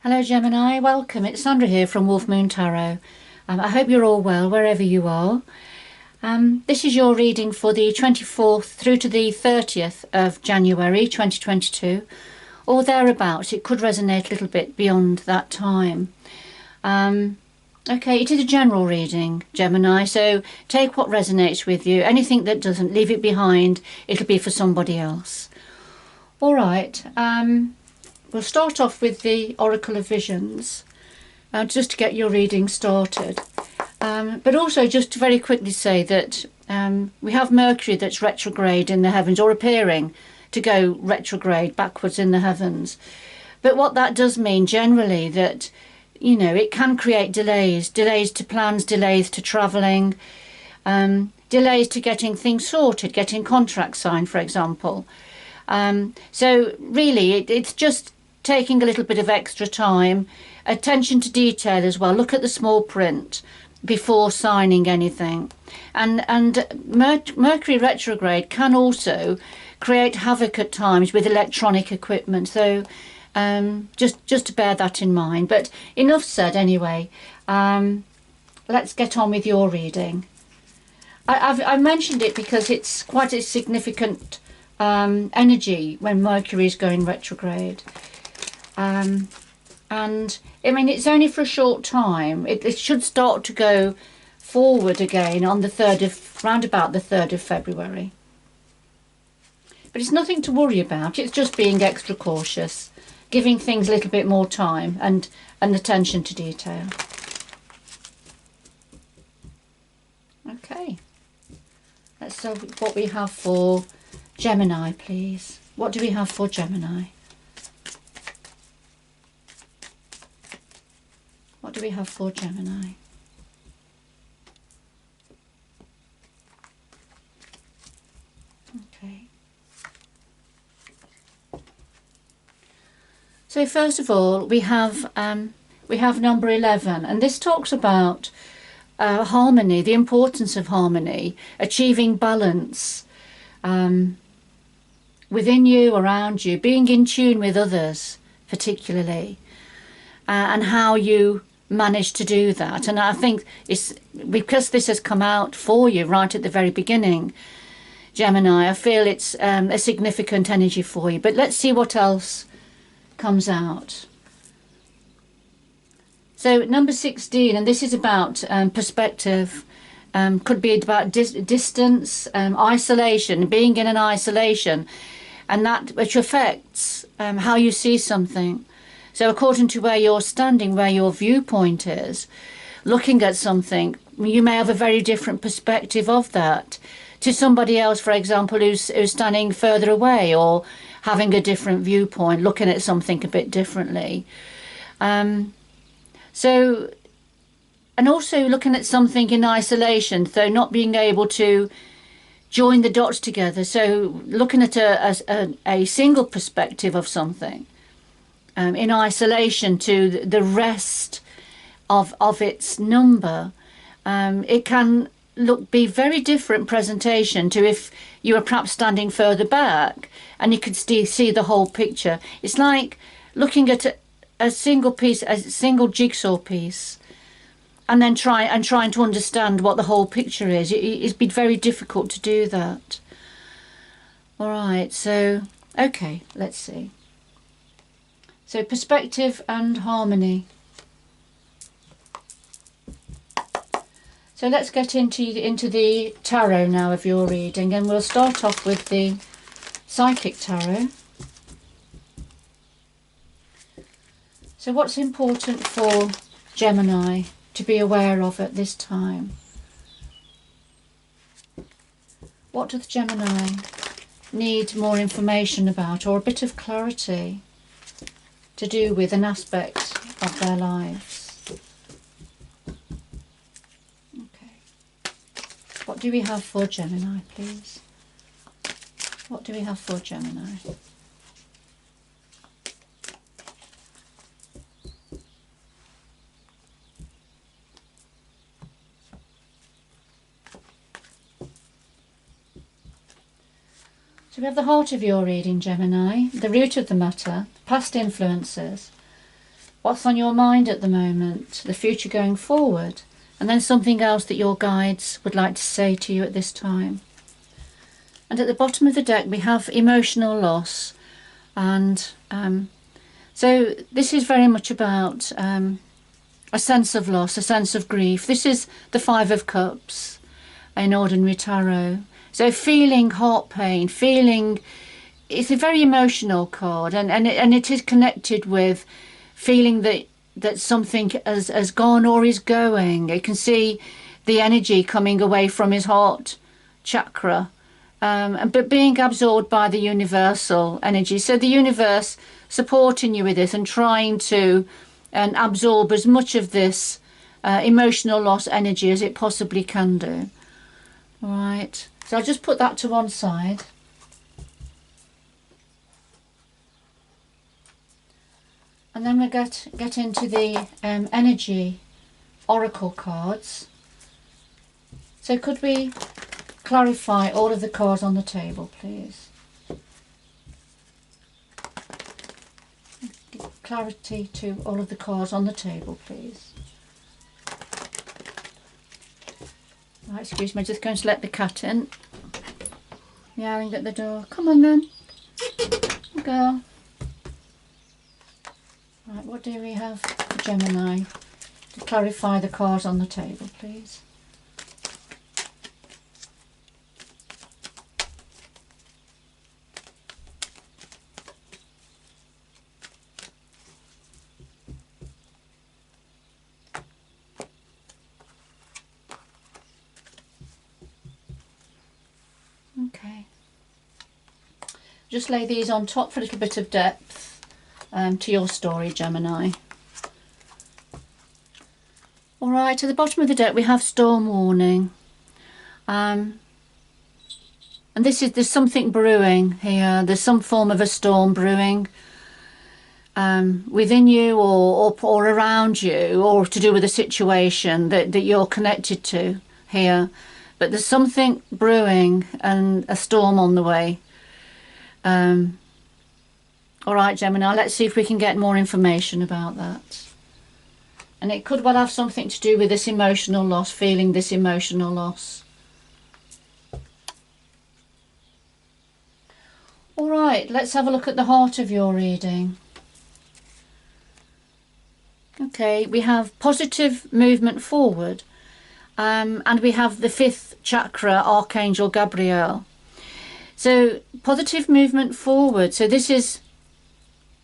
Hello Gemini, welcome. It's Sandra here from Wolf Moon Tarot. I hope you're all well wherever you are. This is your reading for the 24th through to the 30th of January 2022 or thereabouts. It could resonate a little bit beyond that time. Okay, it is a general reading, Gemini, so take what resonates with you. Anything that doesn't, leave it behind. It'll be for somebody else. All right. We'll start off with the Oracle of Visions, just to get your reading started. But also just to very quickly say that we have Mercury that's retrograde in the heavens, or appearing to go retrograde backwards in the heavens. But what that does mean generally that, you know, it can create delays to plans, delays to travelling, delays to getting things sorted, getting contracts signed, for example. So really it's just taking a little bit of extra time, attention to detail as well. Look at the small print before signing anything. And Mercury retrograde can also create havoc at times with electronic equipment. So just to bear that in mind. But enough said anyway. Let's get on with your reading. I've mentioned it because it's quite a significant energy when Mercury is going retrograde. And I mean, it's only for a short time. It should start to go forward again on round about the 3rd of February. But it's nothing to worry about. It's just being extra cautious, giving things a little bit more time and attention to detail. Okay. Let's see what we have for Gemini, please. What do we have for Gemini? What do we have for Gemini? Okay. So first of all, we have number 11, and this talks about harmony, the importance of harmony, achieving balance within you, around you, being in tune with others, particularly, and how you manage to do that. And I think it's because this has come out for you right at the very beginning, Gemini, I feel it's a significant energy for you. But let's see what else comes out. So number 16, and this is about perspective, could be about distance, isolation, being in an isolation, and that which affects how you see something. So according to where you're standing, where your viewpoint is, looking at something, you may have a very different perspective of that to somebody else, for example, who's standing further away or having a different viewpoint, looking at something a bit differently. So, and also looking at something in isolation, so not being able to join the dots together. So looking at a single perspective of something in isolation to the rest of its number, it can be very different presentation to if you were perhaps standing further back and you could see the whole picture. It's like looking at a single piece, a single jigsaw piece, and then trying to understand what the whole picture is. It's been very difficult to do that. All right, so okay, let's see. So perspective and harmony. So let's get into the tarot now of your reading, and we'll start off with the Cyclic Tarot. So what's important for Gemini to be aware of at this time? What does Gemini need more information about, or a bit of clarity to do with an aspect of their lives? What do we have for Gemini, please? What do we have for Gemini? So we have the heart of your reading, Gemini, the root of the matter, past influences, what's on your mind at the moment, the future going forward, and then something else that your guides would like to say to you at this time. And at the bottom of the deck we have emotional loss, and so this is very much about a sense of loss, a sense of grief. This is the Five of Cups in ordinary tarot. So feeling heart pain, feeling, it's a very emotional card, and it is connected with feeling that something has gone or is going. You can see the energy coming away from his heart chakra, but being absorbed by the universal energy. So the universe supporting you with this and trying to absorb as much of this emotional loss energy as it possibly can do. All right, so I'll just put that to one side. And then we'll get into the energy oracle cards. So could we clarify all of the cards on the table, please? Clarity to all of the cards on the table, please. Right, excuse me, just going to let the cat in. Meowing at the door. Come on then, girl. Right, what do we have for Gemini? To clarify the cards on the table, please. Okay. Just lay these on top for a little bit of depth to your story, Gemini. Alright, at the bottom of the deck we have storm warning. And there's something brewing here. There's some form of a storm brewing within you or around you, or to do with a situation that you're connected to here. But there's something brewing and a storm on the way. All right, Gemini, let's see if we can get more information about that. And it could well have something to do with this emotional loss, feeling this emotional loss. All right, let's have a look at the heart of your reading. Okay, we have positive movement forward. And we have the 5th chakra, Archangel Gabriel. So positive movement forward. So this is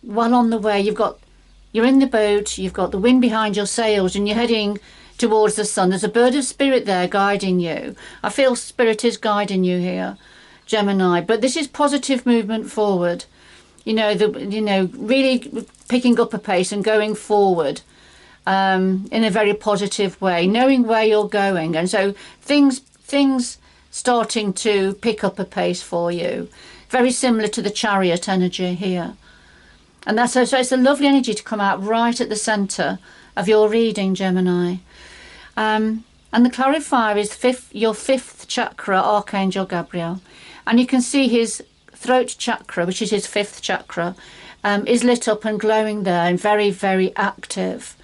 well on the way. You're in the boat, you've got the wind behind your sails, and you're heading towards the sun. There's a bird of spirit there guiding you. I feel spirit is guiding you here, Gemini. But this is positive movement forward. Really picking up a pace and going forward. In a very positive way, knowing where you're going, and so things starting to pick up a pace for you, very similar to the Chariot energy here. And so it's a lovely energy to come out right at the center of your reading, Gemini. And the clarifier is your 5th chakra, Archangel Gabriel, and you can see his throat chakra, which is his 5th chakra, is lit up and glowing there and very, very active.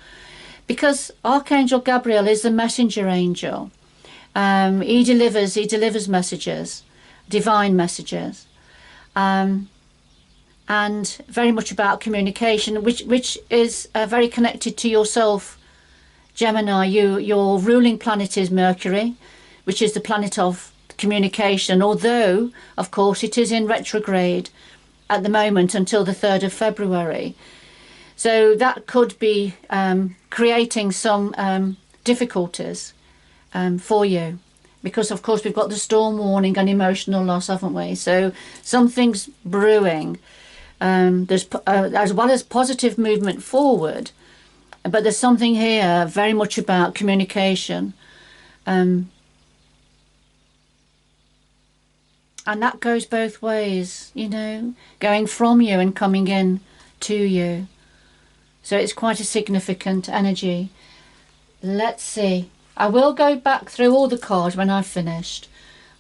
Because Archangel Gabriel is the messenger angel. He delivers messages, divine messages, and very much about communication, which is very connected to yourself, Gemini. Your ruling planet is Mercury, which is the planet of communication, although, of course, it is in retrograde at the moment until the 3rd of February. So that could be creating some difficulties for you, because of course we've got the storm warning and emotional loss, haven't we? So something's brewing. There's as well as positive movement forward, but there's something here very much about communication, and that goes both ways, going from you and coming in to you. So it's quite a significant energy. Let's see. I will go back through all the cards when I've finished.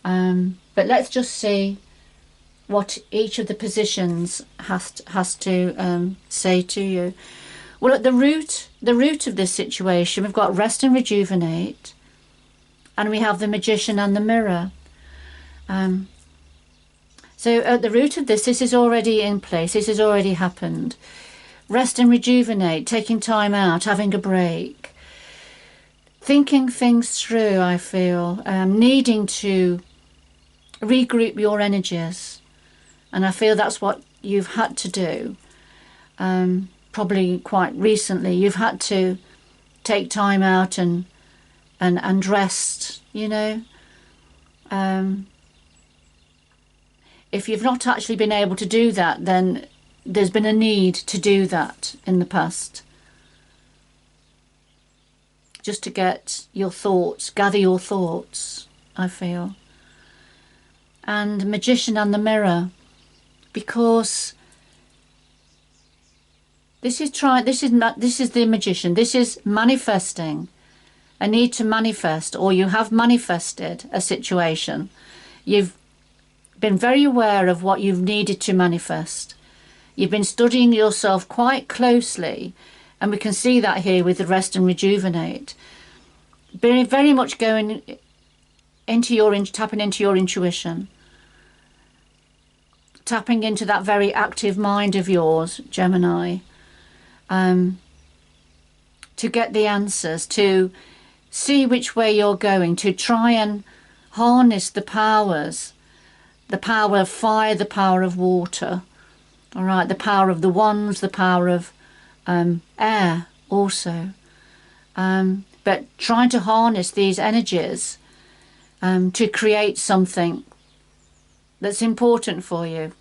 But let's just see what each of the positions has to say to you. Well, at the root of this situation, we've got rest and rejuvenate, and we have the Magician and the Mirror. So at the root of this is already in place. This has already happened. Rest and rejuvenate, taking time out, having a break, thinking things through, I feel, needing to regroup your energies. And I feel that's what you've had to do. Probably quite recently, you've had to take time out and rest, you know. If you've not actually been able to do that, then there's been a need to do that in the past. Just to get your thoughts, gather your thoughts, I feel. And Magician and the Mirror, because this is the Magician. This is manifesting, a need to manifest, or you have manifested a situation. You've been very aware of what you've needed to manifest. You've been studying yourself quite closely, and we can see that here with the rest and rejuvenate. Very much going into tapping into your intuition, tapping into that very active mind of yours, Gemini, to get the answers, to see which way you're going, to try and harness the powers. The power of fire, the power of water, all right, the power of the wands, the power of air also. But trying to harness these energies to create something that's important for you,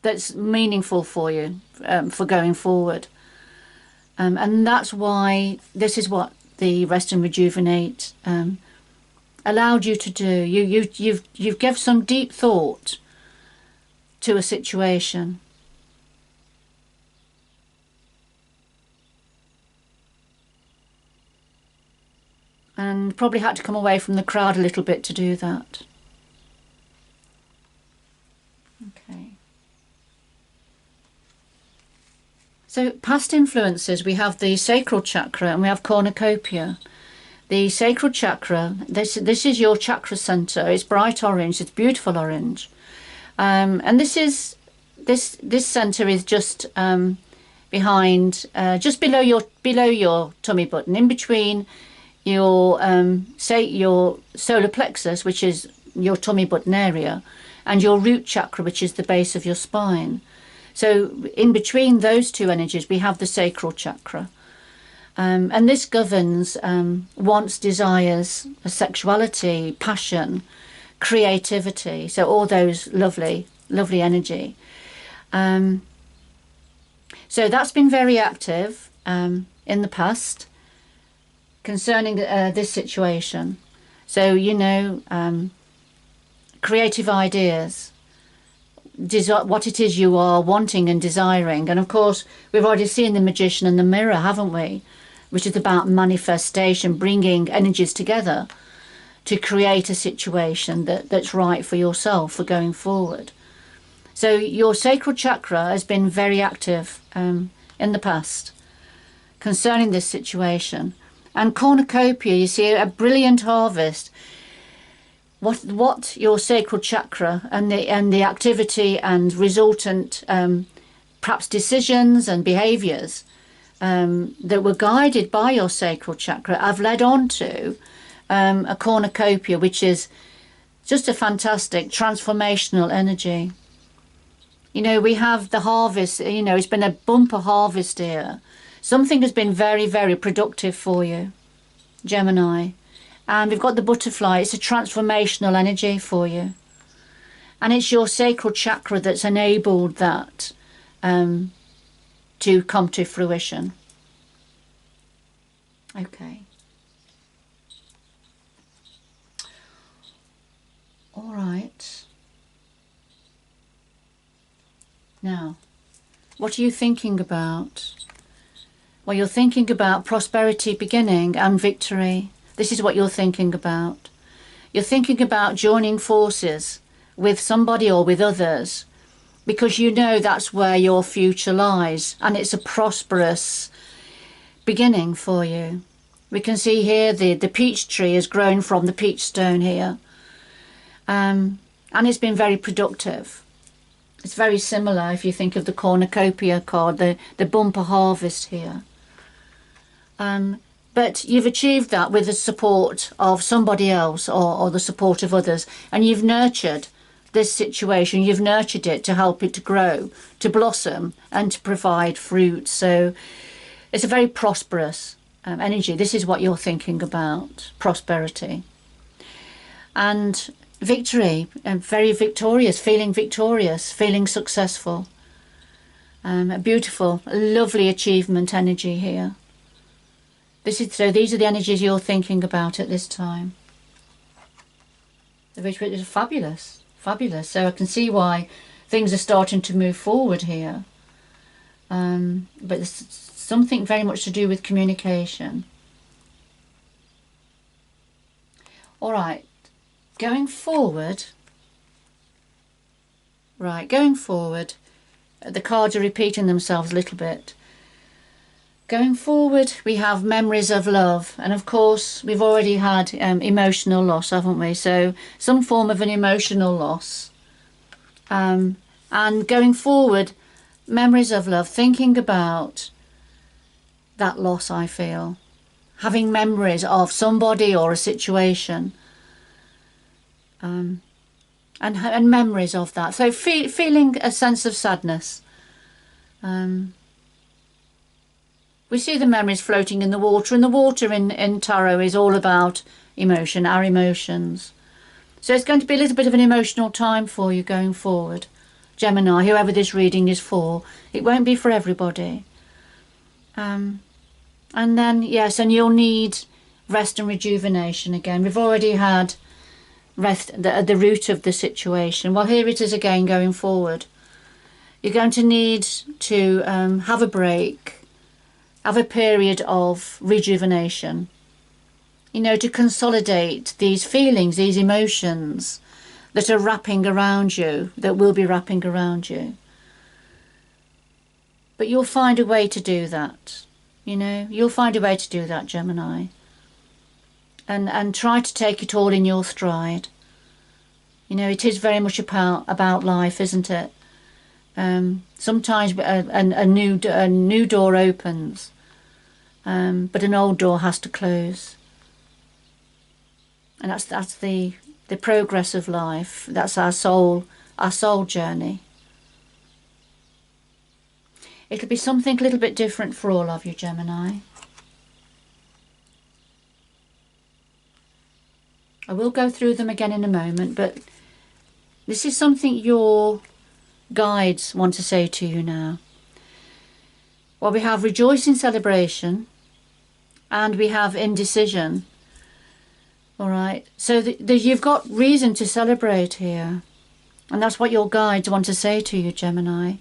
that's meaningful for you, for going forward. And that's why this is what the rest and rejuvenate allowed you to do. You've given some deep thought to a situation. And probably had to come away from the crowd a little bit to do that. Okay. So past influences, we have the Sacral Chakra and we have cornucopia. The Sacral Chakra, this is your chakra center. It's bright orange. It's beautiful orange, and this center is just behind, just below your tummy button, in between your your solar plexus, which is your tummy button area, and your root chakra, which is the base of your spine. So in between those two energies, we have the Sacral Chakra. And this governs wants, desires, sexuality, passion, creativity. So all those lovely energy. So that's been very active in the past concerning this situation. So, you know, creative ideas, what it is you are wanting and desiring. And of course, we've already seen the Magician and the Mirror, haven't we? Which is about manifestation, bringing energies together to create a situation that's right for yourself for going forward. So your Sacral Chakra has been very active in the past concerning this situation. And cornucopia, you see, a brilliant harvest. What your Sacral Chakra and the activity and resultant perhaps decisions and behaviours that were guided by your Sacral Chakra have led on to a cornucopia, which is just a fantastic transformational energy. You know, we have the harvest, you know, it's been a bumper harvest here. Something has been very, very productive for you, Gemini. And we've got the butterfly. It's a transformational energy for you. And it's your Sacral Chakra that's enabled that to come to fruition. Okay. All right. Now, what are you thinking about? Well, you're thinking about prosperity beginning and victory. This is what you're thinking about. You're thinking about joining forces with somebody or with others because you know that's where your future lies, and it's a prosperous beginning for you. We can see here the peach tree has grown from the peach stone here, and it's been very productive. It's very similar if you think of the cornucopia card, the bumper harvest here. But you've achieved that with the support of somebody else, or the support of others, and you've nurtured this situation, you've nurtured it to help it to grow, to blossom, and to provide fruit. So it's a very prosperous energy. This is what you're thinking about, prosperity. And victory, very victorious, feeling successful. A beautiful, lovely achievement energy here. So these are the energies you're thinking about at this time. Which is fabulous, fabulous. So I can see why things are starting to move forward here. But there's something very much to do with communication. All right, going forward. Right, going forward. The cards are repeating themselves a little bit. Going forward, we have memories of love, and of course we've already had emotional loss, haven't we? So some form of an emotional loss. And going forward, memories of love, thinking about that loss, I feel. Having memories of somebody or a situation. And memories of that. So feeling a sense of sadness. We see the memories floating in the water, and the water in tarot is all about emotion, our emotions. So it's going to be a little bit of an emotional time for you going forward. Gemini, whoever this reading is for, it won't be for everybody. And then, yes, and you'll need rest and rejuvenation again. We've already had rest at the root of the situation. Well, here it is again going forward. You're going to need to have a break. Have a period of rejuvenation, you know, to consolidate these feelings, these emotions that are wrapping around you, that will be wrapping around you. But you'll find a way to do that, you know, you'll find a way to do that, Gemini. And try to take it all in your stride. You know, it is very much about life, isn't it? Sometimes a new door opens. But an old door has to close, and that's the progress of life. That's our soul journey. It'll be something a little bit different for all of you, Gemini. I will go through them again in a moment, but this is something your guides want to say to you now. Well, we have rejoicing, celebration. And we have indecision. All right. So you've got reason to celebrate here. And that's what your guides want to say to you, Gemini.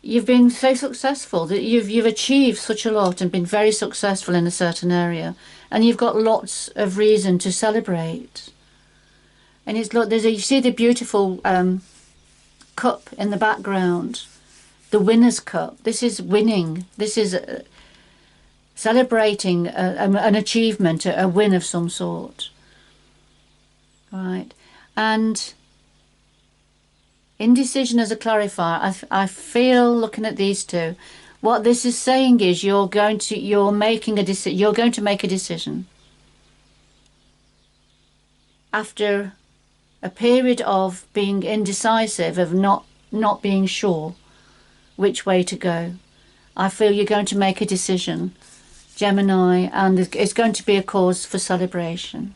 You've been so successful that you've achieved such a lot and been very successful in a certain area. And you've got lots of reason to celebrate. And you see the beautiful cup in the background. The winner's cup. This is winning. This is celebrating an achievement, a win of some sort. Right. And indecision as a clarifier, I feel, looking at these two, what this is saying is you're going to make a decision after a period of being indecisive, of not being sure which way to go. I feel you're going to make a decision, Gemini, and it's going to be a cause for celebration.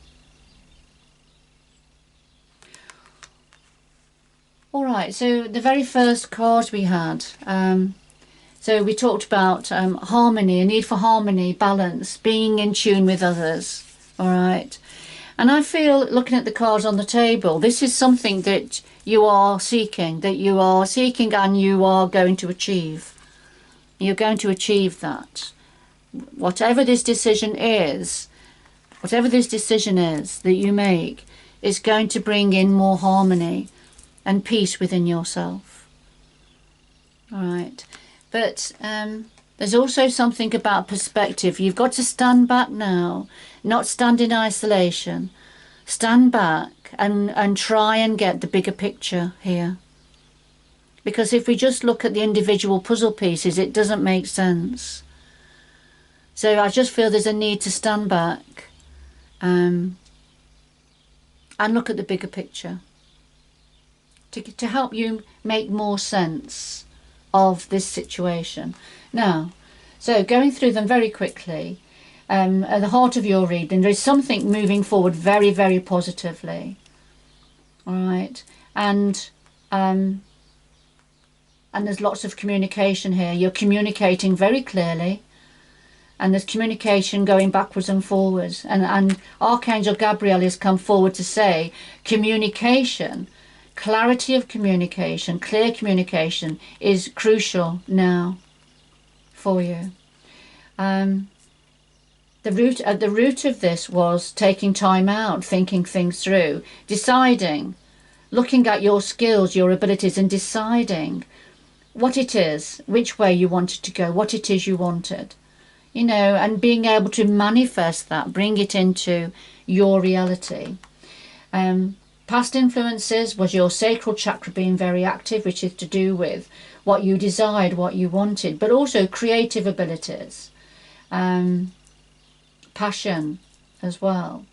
All right, so the very first card we had, so we talked about harmony, a need for harmony, balance, being in tune with others. All right, and I feel, looking at the cards on the table, this is something that you are seeking, and you are going to achieve. You're going to achieve that. Whatever this decision is that you make, is going to bring in more harmony and peace within yourself. All right. But there's also something about perspective. You've got to stand back now, not stand in isolation. Stand back and try and get the bigger picture here. Because if we just look at the individual puzzle pieces, it doesn't make sense. So I just feel there's a need to stand back and look at the bigger picture to help you make more sense of this situation. Now, so going through them very quickly, at the heart of your reading, there is something moving forward very, very positively. All right, and there's lots of communication here. You're communicating very clearly, and there's communication going backwards and forwards. And Archangel Gabriel has come forward to say communication, clarity of communication, clear communication is crucial now for you. The root of this was taking time out, thinking things through, deciding, looking at your skills, your abilities, and deciding what it is, which way you wanted to go, what it is you wanted, you know, and being able to manifest that, bring it into your reality. Past influences was your sacral chakra being very active, which is to do with what you desired, what you wanted, but also creative abilities, passion as well.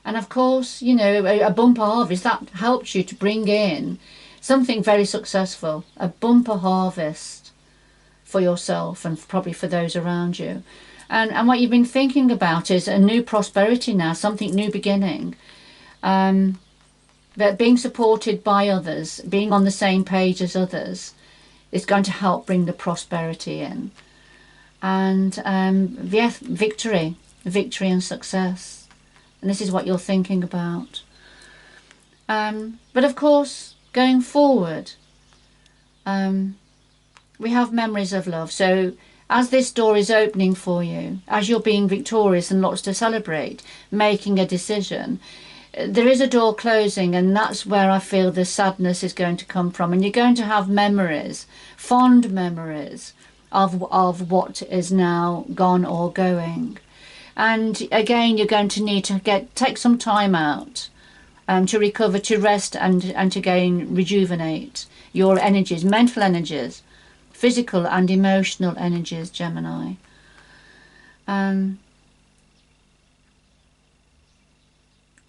And of course, you know, a bumper harvest, that helps you to bring in something very successful, a bumper harvest for yourself and probably for those around you. And what you've been thinking about is a new prosperity now, something new beginning. That being supported by others, being on the same page as others, is going to help bring the prosperity in. And yes, victory and success. And this is what you're thinking about. But of course, going forward, we have memories of love. So as this door is opening for you, as you're being victorious and lots to celebrate, making a decision, there is a door closing, and that's where I feel the sadness is going to come from. And you're going to have memories, fond memories of what is now gone or going. And again, you're going to need to take some time out to recover, to rest, and to again rejuvenate your energies, mental energies, physical and emotional energies, Gemini.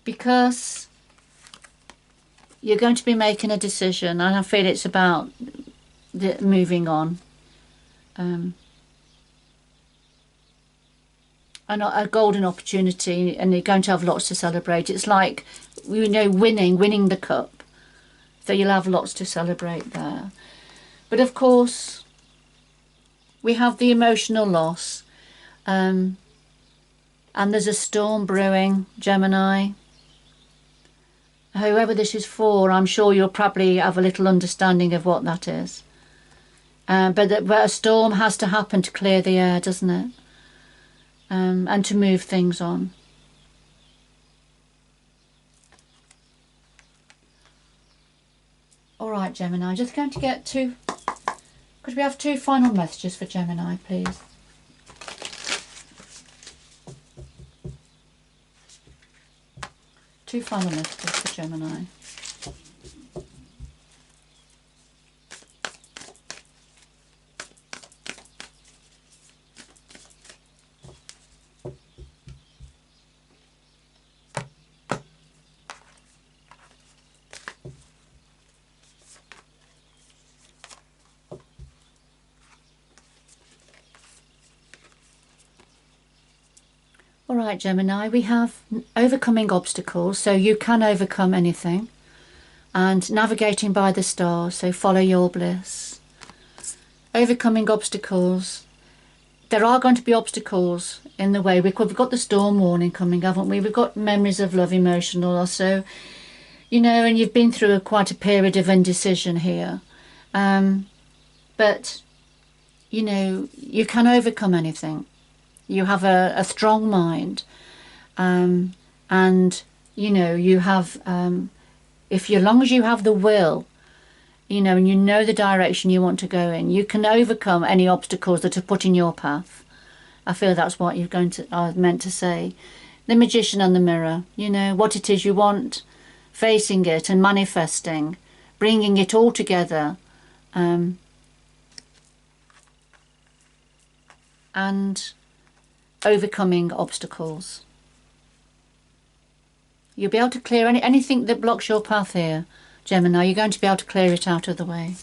Because you're going to be making a decision, and I feel it's about moving on. And a golden opportunity, and you're going to have lots to celebrate. It's like, you know, winning the cup. So you'll have lots to celebrate there. But of course, we have the emotional loss. And there's a storm brewing, Gemini. Whoever this is for, I'm sure you'll probably have a little understanding of what that is. But a storm has to happen to clear the air, doesn't it? And to move things on. All right, Gemini, I'm just going to get could we have two final messages for Gemini, please? Two final messages for Gemini. All right, Gemini, we have overcoming obstacles, so you can overcome anything, and navigating by the stars, so follow your bliss. Overcoming obstacles. There are going to be obstacles in the way. We've got the storm warning coming, haven't we? We've got memories of love, emotional also, you know, and you've been through quite a period of indecision here. But, you know, you can overcome anything. You have a strong mind, and you know, you have, as long as you have the will, you know, and you know the direction you want to go in. You can overcome any obstacles that are put in your path. I feel that's what I meant to say. The Magician and the Mirror, you know, what it is you want, facing it and manifesting, bringing it all together, and overcoming obstacles. You'll be able to clear anything that blocks your path here, Gemini. You're going to be able to clear it out of the way.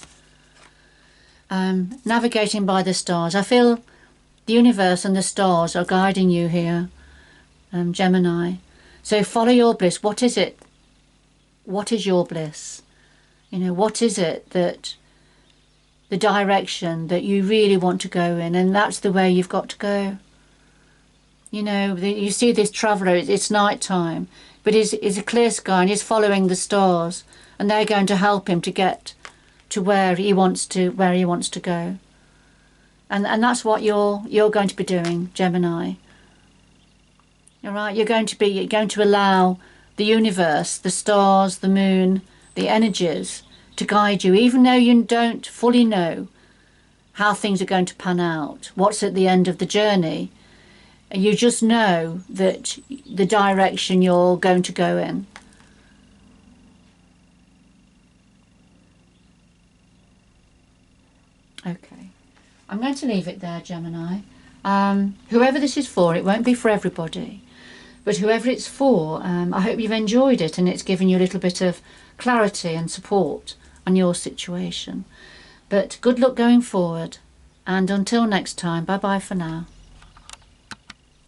Navigating by the stars. I feel the universe and the stars are guiding you here, Gemini. So follow your bliss. What is it? What is your bliss? You know, what is it that the direction that you really want to go in? And that's the way you've got to go. You know, you see this traveller, it's night time, but it's a clear sky and he's following the stars, and they're going to help him to get to where he wants to go. And that's what you're going to be doing, Gemini. All right, you're going to allow the universe, the stars, the moon, the energies to guide you, even though you don't fully know how things are going to pan out, what's at the end of the journey. You just know that the direction you're going to go in. Okay, I'm going to leave it there, Gemini. Whoever this is for, it won't be for everybody, but whoever it's for, I hope you've enjoyed it and it's given you a little bit of clarity and support on your situation. But good luck going forward, and until next time, bye bye for now.